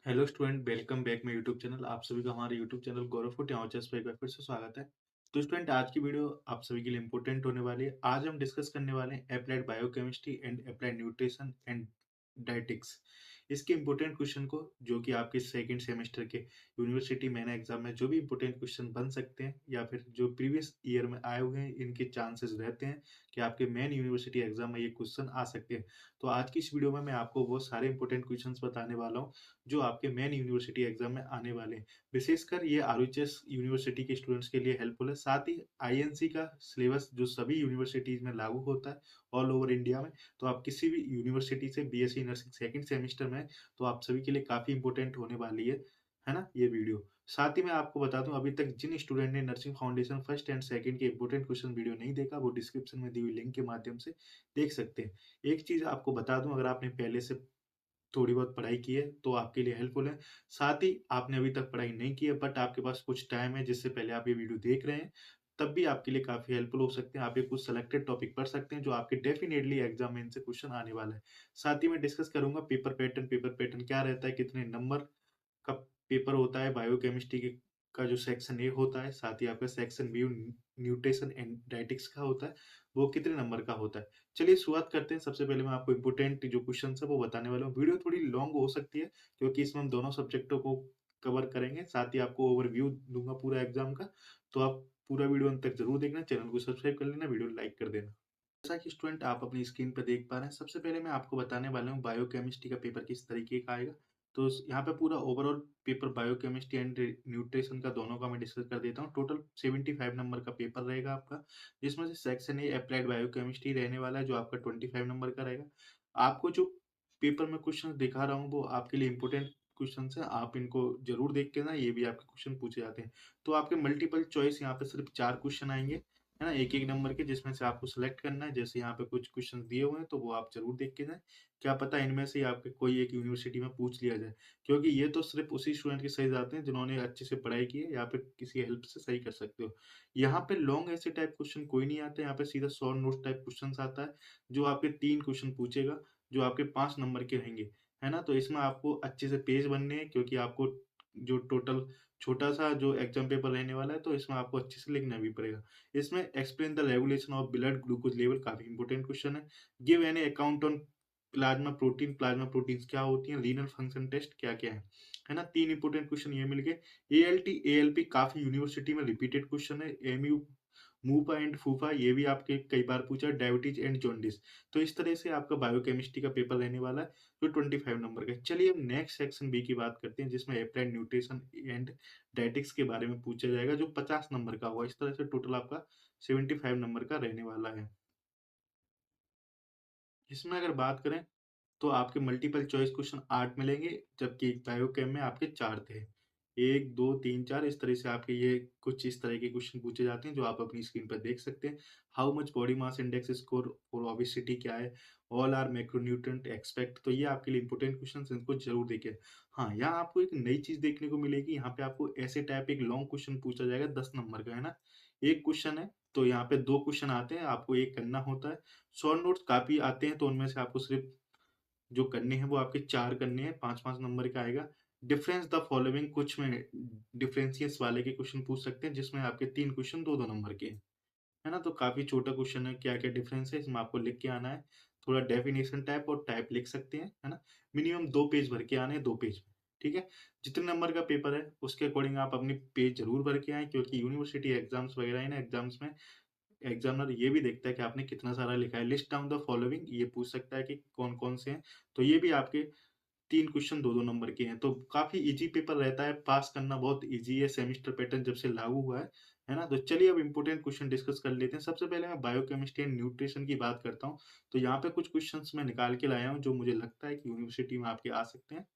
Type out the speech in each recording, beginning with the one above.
Hello student, welcome back my YouTube channel. आप सभी का हमारे यूट्यूब चैनल गौरव फूड टीचर्स पे एक बार फिर से स्वागत है। तो स्टूडेंट, आज की वीडियो आप सभी के लिए इंपॉर्टेंट होने वाली है। आज हम डिस्कस करने वाले हैं applied biochemistry and applied nutrition and dietetics. इसके इंपॉर्टेंट क्वेश्चन को, जो कि आपके सेकंड सेमेस्टर के यूनिवर्सिटी मेन एग्जाम में जो भी इंपॉर्टेंट क्वेश्चन बन सकते हैं या फिर जो प्रीवियस ईयर में आए हुए हैं, इनके चांसेस रहते हैं कि आपके मेन यूनिवर्सिटी एग्जाम में ये क्वेश्चन आ सकते हैं। तो आज की इस वीडियो में मैं आपको वो सारे इंपॉर्टेंट क्वेश्चंस बताने वाला हूँ जो आपके मेन यूनिवर्सिटी एग्जाम में आने वाले हैं। विशेषकर ये आरएचएस यूनिवर्सिटी के स्टूडेंट्स के लिए हेल्पफुल है। साथ ही आईएनसी का सिलेबस जो सभी यूनिवर्सिटीज में लागू होता है ऑल ओवर इंडिया में। तो आप किसी भी यूनिवर्सिटी से बीएससी नर्सिंग सेकंड सेमेस्टर में, तो आप सभी के लिए काफ़ी इंपॉर्टेंट होने वाली है ना ये वीडियो। साथ ही मैं आपको बता दूं, अभी तक जिन स्टूडेंट ने nursing foundation first and second के इंपॉर्टेंट क्वेश्चन वीडियो नहीं देखा, वो डिस्क्रिप्शन में दी हुई लिंक के माध्यम से देख सकते हैं। एक चीज़ आपको बता दूं, अगर आपने पहले से थोड़ी बहुत पढ़ाई की है तो आपके लिए हेल्पफुल है। साथ ही आपने अभी तक पढ़ाई नहीं की है बट आपके पास कुछ टाइम है जिससे पहले आप ये वीडियो देख रहे हैं, तब भी आपके लिए काफ़ी हेल्पफुल हो सकते हैं। आप ये कुछ सेलेक्टेड टॉपिक पढ़ सकते हैं जो आपके डेफिनिटली एग्जाम में इनसे क्वेश्चन आने वाला है। साथ ही मैं डिस्कस करूँगा पेपर पैटर्न क्या रहता है, कितने नंबर का पेपर होता है बायोकेमिस्ट्री के का जो सेक्शन ए होता है, साथ ही आपका section B nutrition and dietetics का होता है, वो कितने नंबर का होता है। चलिए शुरुआत करते हैं। सबसे पहले मैं आपको इम्पोर्टेंट जो क्वेश्चंस है वो बताने वाला हूँ। वीडियो थोड़ी लॉन्ग हो सकती है क्योंकि इसमें हम दोनों सब्जेक्टों को कवर करेंगे, साथ ही आपको ओवरव्यू दूँगा पूरा एग्ज़ाम का। तो आप पूरा वीडियो अंत तक ज़रूर देखना, चैनल को सब्सक्राइब कर लेना, वीडियो लाइक कर देना। जैसा कि स्टूडेंट आप अपनी स्क्रीन पे देख पा रहे हैं, सबसे पहले मैं आपको बताने वाला हूँ बायोकेमिस्ट्री का पेपर किस तरीके का आएगा। तो यहाँ पे पूरा overall paper biochemistry and nutrition का दोनों का मैं डिस्कस कर देता हूँ। टोटल 75 नंबर का पेपर रहेगा आपका, जिसमें से सेक्शन ए अप्लाइड बायोकेमिस्ट्री रहने वाला है जो आपका 25 नंबर का रहेगा। आपको जो पेपर में क्वेश्चन दिखा रहा हूँ वो आपके लिए इंपॉर्टेंट क्वेश्चन है, आप इनको जरूर देख के ना, ये भी आपके क्वेश्चन पूछे जाते हैं। तो आपके मल्टीपल चॉइस यहाँ पे सिर्फ 4 क्वेश्चन आएंगे, है ना, एक-एक नंबर के, जिसमें से आपको सेलेक्ट करना है। जैसे यहाँ पे कुछ क्वेश्चंस दिए हुए हैं तो वो आप ज़रूर देख के जाएँ। क्या पता इनमें से ही आपके कोई एक यूनिवर्सिटी में पूछ लिया जाए। क्योंकि ये तो सिर्फ़ उसी स्टूडेंट के सही जाते हैं जिन्होंने अच्छे से पढ़ाई की है, या फिर किसी हेल्प से सही कर सकते हो। यहाँ पे लॉन्ग ऐसे टाइप क्वेश्चन कोई नहीं आते, यहाँ पे सीधा शॉर्ट नोट्स टाइप क्वेश्चन्स आता है, जो आपके 3 क्वेश्चन पूछेगा, जो आपके 5 नंबर के रहेंगे, है ना? तो इसमें आपको अच्छे से पेज बनने हैं क्योंकि आपको जो टोटल छोटा-सा जो एग्ज़ाम पेपर रहने वाला है, तो इसमें आपको अच्छे से लिखना भी पड़ेगा। इसमें explain the regulation of blood glucose level काफ़ी इंपॉर्टेंट क्वेश्चन है। Give an account on plasma proteins क्या होती हैं, रीनल फंक्शन टेस्ट क्या-क्या है ना? 3 इंपॉर्टेंट क्वेश्चन ये मिल गए। एएलटी, एएलपी काफ़ी यूनिवर्सिटी में रिपीटेड क्वेश्चन है। एमयू, मूपा एंड फूफा ये भी आपके कई बार पूछा है। Diabetes and jaundice. तो इस तरह से आपका बायोकेमिस्ट्री का पेपर रहने वाला है, जो 25 नंबर का है। चलिए अब नेक्स्ट सेक्शन बी की बात करते हैं, जिसमें अप्लाइड न्यूट्रिशन एंड डायटिक्स के बारे में पूछा जाएगा, जो 50 नंबर का होगा। इस तरह से टोटल आपका 75 नंबर का रहने वाला है। इसमें अगर बात करें तो आपके मल्टीपल चॉइस क्वेश्चन 8 मिलेंगे, जबकि बायोकेम में आपके 4 थे। 1, 2, 3, 4 इस तरह से आपके ये कुछ इस तरह के क्वेश्चन पूछे जाते हैं, जो आप अपनी स्क्रीन पर देख सकते हैं। How much body mass index score for obesity क्या है? ऑल आर मैक्रोन्यूट्रिएंट एक्सपेक्ट, तो ये आपके लिए इंपॉर्टेंट क्वेश्चंस हैं, इनको ज़रूर देखें। हाँ, यहाँ आपको एक नई चीज़ देखने को मिलेगी, यहाँ पे आपको ऐसे टाइप एक लॉन्ग क्वेश्चन पूछा जाएगा 10 नंबर का, है ना? 1 क्वेश्चन है, तो यहाँ पे 2 क्वेश्चन आते हैं, आपको 1 करना होता है। शॉर्ट नोट्स काफ़ी आते हैं, तो उनमें से आपको सिर्फ जो करने हैं वो आपके 4 करने हैं, 5-5 नंबर का आएगा। डिफरेंस द फॉलोइंग, कुछ में डिफरेंशियस वाले के क्वेश्चन पूछ सकते हैं, जिसमें आपके 3 क्वेश्चन 2-2 नंबर के हैं। है ना? तो काफ़ी छोटा क्वेश्चन है, क्या-क्या डिफरेंस है इसमें आपको लिख के आना है। थोड़ा डेफिनिशन टाइप और टाइप लिख सकते हैं, है ना? मिनिमम 2 पेज भर के आने हैं, 2 पेज। ठीक है? जितने नंबर का पेपर है उसके अकॉर्डिंग आप अपनी पेज ज़रूर भर के आएँ, क्योंकि यूनिवर्सिटी एग्ज़ाम्स वगैरह है ना, एग्ज़ाम्स में एग्ज़ामिनर ये भी देखता है कि आपने कितना सारा लिखा है। लिस्ट डाउन द फॉलोइंग ये पूछ सकता है कि कौन-कौन से हैं। तो ये भी आपके 3 क्वेश्चन 2-2 नंबर के हैं, तो काफ़ी ईज़ी पेपर रहता है, पास करना बहुत ईज़ी है, सेमेस्टर पैटर्न जब से लागू हुआ है ना? तो चलिए अब इम्पोर्टेंट क्वेश्चन डिस्कस कर लेते हैं। सबसे पहले मैं बायोकेमिस्ट्री एंड न्यूट्रिशन की बात करता हूँ, तो यहाँ पे कुछ क्वेश्चन्स मैं निकाल के लाया हूँ, जो मुझे लगता है कि यूनिवर्सिटी में आपके आ सकते हैं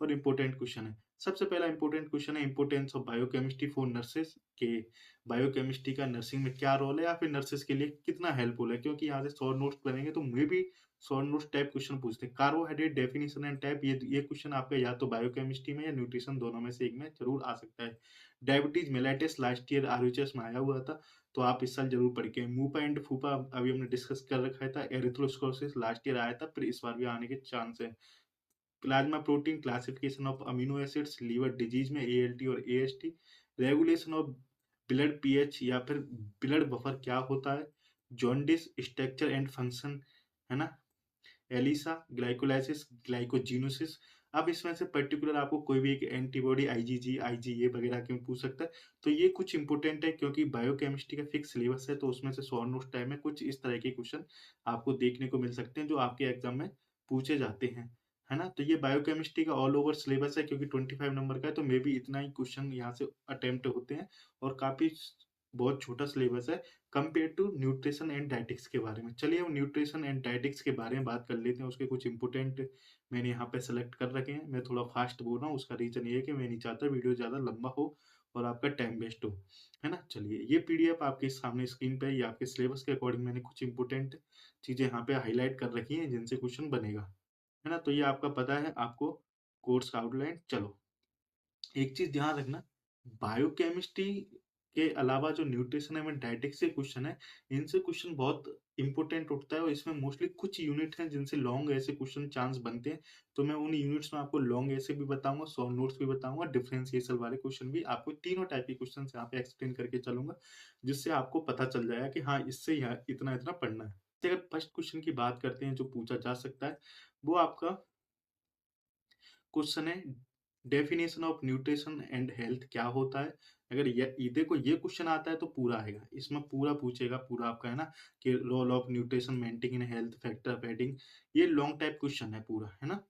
और इम्पोर्टेंट क्वेश्चन है। सबसे पहला इम्पोर्टेंट क्वेश्चन है, importance of biochemistry for nurses, के बायोकेमिस्ट्री का नर्सिंग में क्या रोल है, या फिर नर्सेस के लिए कितना हेल्पफुल है? क्योंकि यहाँ से शॉर्ट नोट्स बनेंगे तो may be short notes type question पूछते हैं। कार्बोहाइड्रेट डेफिनिशन एंड टाइप, ये क्वेश्चन आपका या तो बायोकेमिस्ट्री में या न्यूट्रिशन, दोनों में से एक में ज़रूर आ सकता है। Diabetes mellitus last year RUHS में आया हुआ था, तो आप इस साल ज़रूर पढ़ के आएँ। मूपा एंड फूपा अभी हमने डिस्कस कर रखा था। एरिथ्रोस्क्लेरोसिस लास्ट ईयर आया था, फिर इस बार भी आने के चांस है। Plasma protein, classification of amino acids, liver disease में एएलटी और AST, regulation of blood pH या फिर ब्लड बफर क्या होता है, जॉन्डिस, स्ट्रक्चर एंड फंक्शन, है ना? ELISA, glycolysis, glycogenosis. अब इसमें से पर्टिकुलर आपको कोई भी एक एंटीबॉडी आईजीजी, आईजीए वगैरह के पूछ सकता है। तो ये कुछ इंपॉर्टेंट है क्योंकि बायोकेमिस्ट्री का फिक्स सिलेबस है, तो उसमें से शॉर्ट नोट्स टाइप में कुछ इस तरह के क्वेश्चन आपको देखने को मिल सकते हैं जो आपके एग्जाम में पूछे जाते हैं, है ना? तो ये बायोकेमिस्ट्री का ऑल ओवर सिलेबस है क्योंकि 25 नंबर का है, तो मे बी इतना ही क्वेश्चन यहाँ से अटेम्प्ट होते हैं और काफ़ी बहुत छोटा सिलेबस है compare to nutrition and dietetics के बारे में। चलिए हम न्यूट्रिशन एंड डायटिक्स के बारे में बात कर लेते हैं। उसके कुछ इंपॉर्टेंट मैंने यहाँ पे सेलेक्ट कर रखे हैं। मैं थोड़ा फास्ट बोल रहा हूँ, उसका रीज़न ये है कि मैं नहीं चाहता वीडियो ज़्यादा लंबा हो और आपका टाइम वेस्ट हो, है ना? चलिए, ये पीडीएफ आपके सामने स्क्रीन पे है, ये आपके सिलेबस के अकॉर्डिंग मैंने कुछ इंपॉर्टेंट चीज़ें यहाँ पे हाइलाइट कर रखी हैं जिनसे क्वेश्चन बनेगा, है ना? तो ये आपका पता है आपको कोर्स का आउटलाइन। चलो, एक चीज़ ध्यान रखना, बायोकेमिस्ट्री के अलावा जो न्यूट्रिशन एवं डायटेटिक्स से क्वेश्चन है, इनसे क्वेश्चन बहुत इम्पोर्टेंट उठता है और इसमें मोस्टली कुछ यूनिट हैं जिनसे लॉन्ग ऐसे क्वेश्चन चांस बनते हैं। तो मैं उन यूनिट्स में आपको लॉन्ग ऐसे भी बताऊँगा, शॉर्ट नोट्स भी बताऊँगा, डिफरेंशिएशन वाले क्वेश्चन भी आपको तीनों टाइप के क्वेश्चन्स यहाँ पे एक्सप्लेन करके चलूँगा, जिससे आपको पता चल जाएगा कि हाँ, इससे यहाँ इतना-इतना पढ़ना है। तो अगर फर्स्ट क्वेश्चन की बात करते हैं जो पूछा जा सकता है, वो आपका क्वेश्चन है definition of nutrition and health क्या होता है? अगर ये देखो ये क्वेश्चन आता है तो पूरा आएगा। इसमें पूरा पूछेगा पूरा आपका है ना कि role of nutrition maintain in health factor of adding ये लॉन्ग टाइप क्वेश्चन है पूरा, है ना?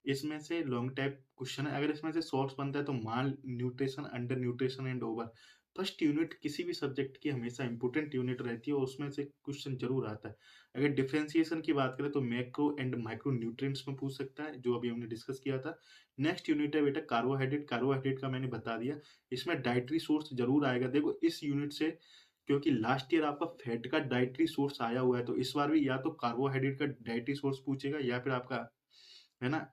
इसमें से लॉन्ग टाइप क्वेश्चन है। अगर इसमें से शॉर्ट्स बनता है तो malnutrition, undernutrition and over. First unit किसी भी सब्जेक्ट की हमेशा इंपॉर्टेंट यूनिट रहती है और उसमें से क्वेश्चन ज़रूर आता है। अगर डिफरेंशिएशन की बात करें तो मैक्रो एंड माइक्रो न्यूट्रिएंट्स में पूछ सकता है, जो अभी हमने डिस्कस किया था। नेक्स्ट यूनिट है बेटा कार्बोहाइड्रेट, कार्बोहाइड्रेट का मैंने बता दिया। इसमें डाइटरी सोर्स ज़रूर आएगा। देखो इस यूनिट से क्योंकि लास्ट ईयर आपका फैट का डाइटरी सोर्स आया हुआ है, तो इस बार भी या तो कार्बोहाइड्रेट का डाइटरी सोर्स पूछेगा या फिर आपका है ना?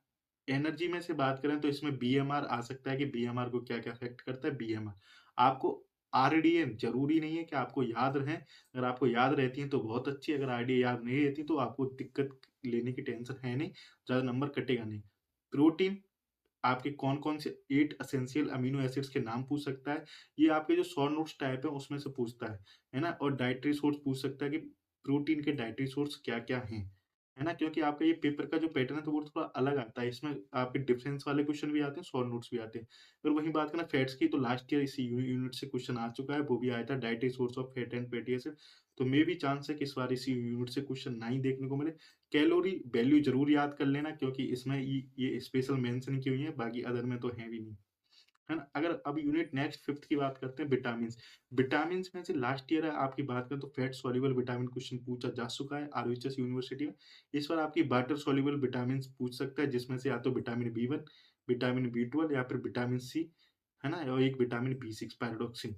एनर्जी में से बात करें तो इसमें बीएमआर आ सकता है कि बीएमआर को क्या-क्या अफ़ेक्ट करता है बीएमआर। आपको आरडीएन ज़रूरी नहीं है कि आपको याद रहें, अगर आपको याद रहती हैं तो बहुत अच्छी, अगर आरडीए याद नहीं रहती तो आपको दिक्कत लेने की टेंशन है नहीं, ज़्यादा नंबर कटेगा नहीं। प्रोटीन आपके कौन-कौन से 8 एसेंशियल अमीनो एसिड्स के नाम पूछ सकता है, ये आपके जो शॉर्ट नोट्स टाइप है उसमें से पूछता है ना? और डाइटरी सोर्स पूछ सकता है कि प्रोटीन के डाइटरी सोर्स क्या-क्या हैं, है ना? क्योंकि आपका ये पेपर का जो पैटर्न है तो वो थोड़ा अलग आता है, इसमें आपके डिफरेंस वाले क्वेश्चन भी आते हैं, शॉर्ट नोट्स भी आते हैं। अगर वहीं बात करें फैट्स की तो लास्ट ईयर इसी यूनिट से क्वेश्चन आ चुका है, वो भी आया था dietary source of fat and fatty acid, तो मे बी चांस है कि इस बार इसी यूनिट से क्वेश्चन ना ही देखने को मिले। कैलोरी वैल्यू ज़रूर याद कर लेना क्योंकि इसमें ये स्पेशल मेंशन की हुई है, बाकी अदर में तो है भी नहीं, है ना? अगर अब यूनिट नेक्स्ट 5th की बात करते हैं विटामिन्स। विटामिन्स में से लास्ट ईयर आपकी बात करें तो फैट सॉल्युबल विटामिन क्वेश्चन पूछा जा चुका है आरवीएचएस यूनिवर्सिटी में। इस बार आपकी वाटर सॉल्युबल विटामिन्स पूछ सकता है जिसमें से या तो विटामिन बी1, विटामिन बी12 या फिर विटामिन सी, है ना? और एक विटामिन बी6 पैराडॉक्सिन।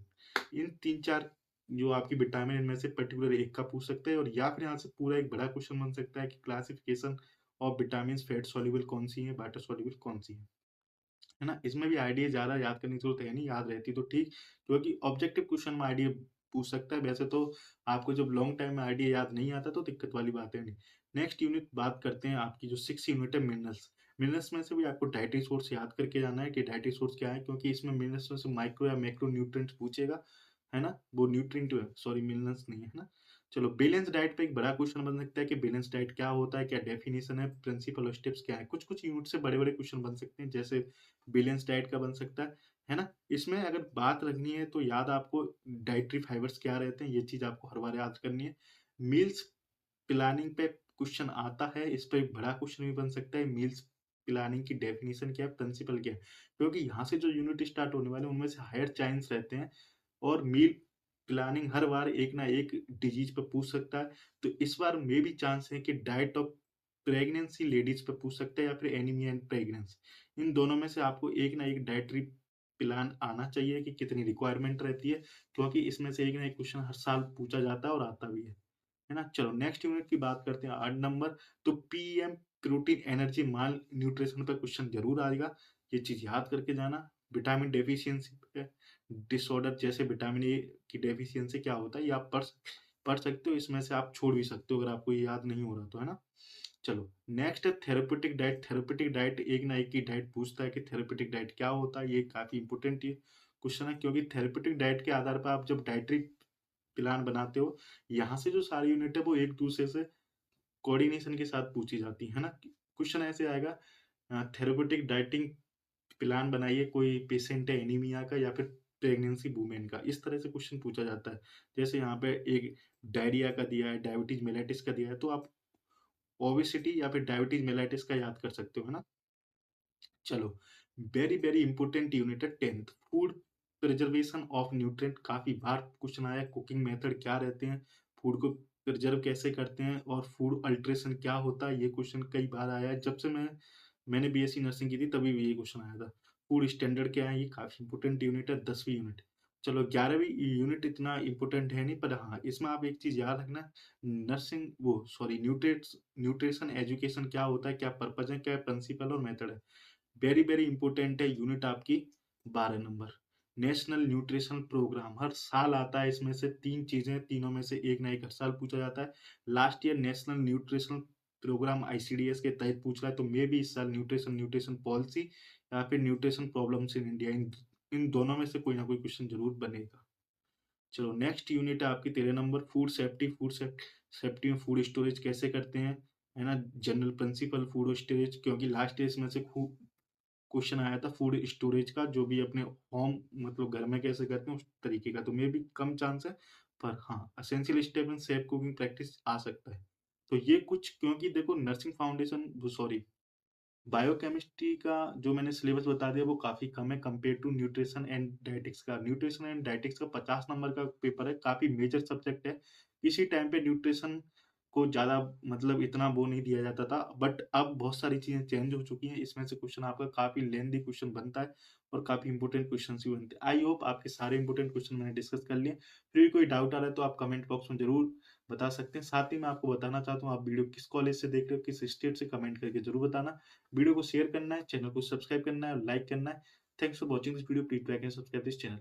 इन 3-4 जो आपकी विटामिन इनमें से पर्टिकुलर एक का पूछ सकते हैं और या फिर यहाँ से पूरा एक बड़ा क्वेश्चन बन सकता है कि classification of vitamins fat soluble कौन-सी है, वाटर सॉल्युबल कौन-सी है ना? इसमें भी आईडीए ज़्यादा याद करने की ज़रूरत है नहीं, याद रहती तो ठीक, क्योंकि ऑब्जेक्टिव क्वेश्चन में आईडीए पूछ सकता है, वैसे तो आपको जब लॉन्ग टाइम में आईडीए याद नहीं आता तो दिक्कत वाली बात है नहीं। नेक्स्ट यूनिट बात करते हैं आपकी जो 6th यूनिट है मिनरल्स। मिनरल्स में से भी आपको डाइटरी सोर्स याद करके जाना है कि डाइटरी सोर्स क्या है, क्योंकि इसमें मिनरल्स में से माइक्रो या मैक्रो न्यूट्रिएंट्स पूछेगा, है ना? वो न्यूट्रिएंट सॉरी मिनरल्स नहीं है, है ना? चलो बैलेंस डाइट पे एक बड़ा क्वेश्चन बन सकता है कि बैलेंस डाइट क्या होता है, क्या डेफिनिशन है, प्रिंसिपल और स्टेप्स क्या है? कुछ-कुछ यूनिट से बड़े-बड़े क्वेश्चन बन सकते हैं, जैसे बैलेंस डाइट का बन सकता है ना? इसमें अगर बात रखनी है तो याद आपको डाइटरी फाइबर्स क्या रहते हैं, ये चीज़ आपको हर बार याद करनी है। मील्स प्लानिंग पे क्वेश्चन आता है, इस पे एक बड़ा क्वेश्चन भी बन सकता है, मील्स प्लानिंग की डेफिनिशन क्या है, प्रिंसिपल क्या है? क्योंकि यहाँ से जो यूनिट स्टार्ट होने वाले हैं, उनमें से हायर चांस रहते हैं और मील प्लानिंग हर बार एक ना एक डिजीज़ पे पूछ सकता है। तो इस बार मे बी चांस है कि डाइट ऑफ प्रेग्नेंसी लेडीज़ पे पूछ सकता है या फिर एनीमिया एंड प्रेगनेंसी। इन दोनों में से आपको एक ना एक डाइटरी प्लान आना चाहिए कि कितनी रिक्वायरमेंट रहती है, क्योंकि इसमें से एक ना एक क्वेश्चन हर साल पूछा जाता है और आता भी है ना? चलो नेक्स्ट यूनिट की बात करते हैं 8 नंबर, तो पीएम प्रोटीन एनर्जी माल न्यूट्रिशन पे क्वेश्चन ज़रूर आएगा, ये चीज़ याद करके जाना। विटामिन डेफिशिएंसी पे डिसऑर्डर जैसे विटामिन ए की डेफिशिएंसी क्या होता है, ये आप पढ़ सकते हो, इसमें से आप छोड़ भी सकते हो अगर आपको ये याद नहीं हो रहा तो, है ना? चलो, नेक्स्ट है थेरेपेटिक डाइट। थेरेपेटिक डाइट एक ना एक की डाइट पूछता है कि थेरेपेटिक डाइट क्या होता है? ये काफ़ी इम्पोर्टेंट ये क्वेश्चन है, क्योंकि थेरेपेटिक डाइट के आधार पर आप जब डाइटरी प्लान बनाते हो, यहाँ से जो सारी यूनिट है वो एक-दूसरे से कोऑर्डिनेशन के साथ पूछी जाती है ना? क्वेश्चन ऐसे आएगा, थेरेपेटिक डाइटिंग प्लान बनाइए, कोई पेशेंट है एनीमिया का या फिर प्रेग्नेंसी वूमेन का, इस तरह से क्वेश्चन पूछा जाता है। जैसे यहाँ पे एक डायरिया का दिया है, डायबिटीज़ मेलाइटिस का दिया है, तो आप ओबेसिटी या फिर डायबिटीज़ मेलाइटिस का याद कर सकते हो, है ना? चलो, वेरी वेरी इंपॉर्टेंट यूनिट है 10th, food preservation of nutrient. काफ़ी बार क्वेश्चन आया है, कुकिंग मेथड क्या रहते हैं, फूड को प्रिजर्व कैसे करते हैं और फूड अल्टरेशन क्या होता है, ये क्वेश्चन कई बार आया है। जब से मैंने बीएससी नर्सिंग की थी तभी भी ये क्वेश्चन आया था। फूड स्टैंडर्ड क्या है, ये काफ़ी इंपॉर्टेंट यूनिट है, 10वीं यूनिट। चलो, 11वीं यूनिट इतना इंपॉर्टेंट है नहीं, पर हाँ, इसमें आप एक चीज़ याद रखना, नर्सिंग वो सॉरी न्यूट्रिशन एजुकेशन क्या होता है, क्या पर्पज़ है, क्या प्रिंसिपल और मेथड है। वेरी वेरी इंपॉर्टेंट है यूनिट आपकी 12 नंबर। नेशनल न्यूट्रिशन प्रोग्राम हर साल आता है, इसमें से 3 चीज़ें, तीनों में से एक ना एक हर साल पूछा जाता है। Last year national nutrition programme ICDS के तहत पूछ रहा है, तो मे बी इस साल न्यूट्रिशन पॉलिसी या फिर न्यूट्रिशन प्रॉब्लम्स इन इंडिया, इन दोनों में से कोई ना कोई क्वेश्चन ज़रूर बनेगा। चलो, नेक्स्ट यूनिट है आपकी 13 नंबर, फूड सेफ्टी। सेफ्टी में फूड स्टोरेज कैसे करते हैं, है ना? जनरल प्रिंसिपल फूड स्टोरेज, क्योंकि लास्ट ईयर इसमें से खूब क्वेश्चन आया था फूड स्टोरेज का, जो भी अपने होम मतलब घर में कैसे करते हैं उस तरीके का, तो मे बी कम चांस है, पर हाँ, essential step in safe cooking practice आ सकता है। तो ये कुछ, क्योंकि देखो नर्सिंग फाउंडेशन वो सॉरी बायोकेमिस्ट्री का जो मैंने सिलेबस बता दिया वो काफ़ी कम है compare to nutrition and dietetics का। न्यूट्रिशन एंड डायटेटिक्स का 50 नंबर का पेपर है, काफ़ी मेजर सब्जेक्ट है। इसी टाइम पे न्यूट्रिशन को ज़्यादा मतलब इतना वो नहीं दिया जाता था, बट अब बहुत सारी चीज़ें चेंज हो चुकी हैं। इसमें से क्वेश्चन आपका काफ़ी लेंथी क्वेश्चन बनता है और काफ़ी इंपोर्टेंट क्वेश्चन्स भी बनते हैं। आई होप आपके सारे इंपोर्टेंट क्वेश्चन मैंने डिस्कस कर लिए। फिर भी कोई डाउट आ रहा है तो आप कमेंट बॉक्स में ज़रूर बता सकते हैं। साथ ही मैं आपको बताना चाहता हूँ, आप वीडियो किस कॉलेज से देख रहे हो, किस स्टेट से, कमेंट करके ज़रूर बताना। वीडियो को शेयर करना है, चैनल को सब्सक्राइब करना है और लाइक करना है। Thanks for watching this video, please like and subscribe this channel.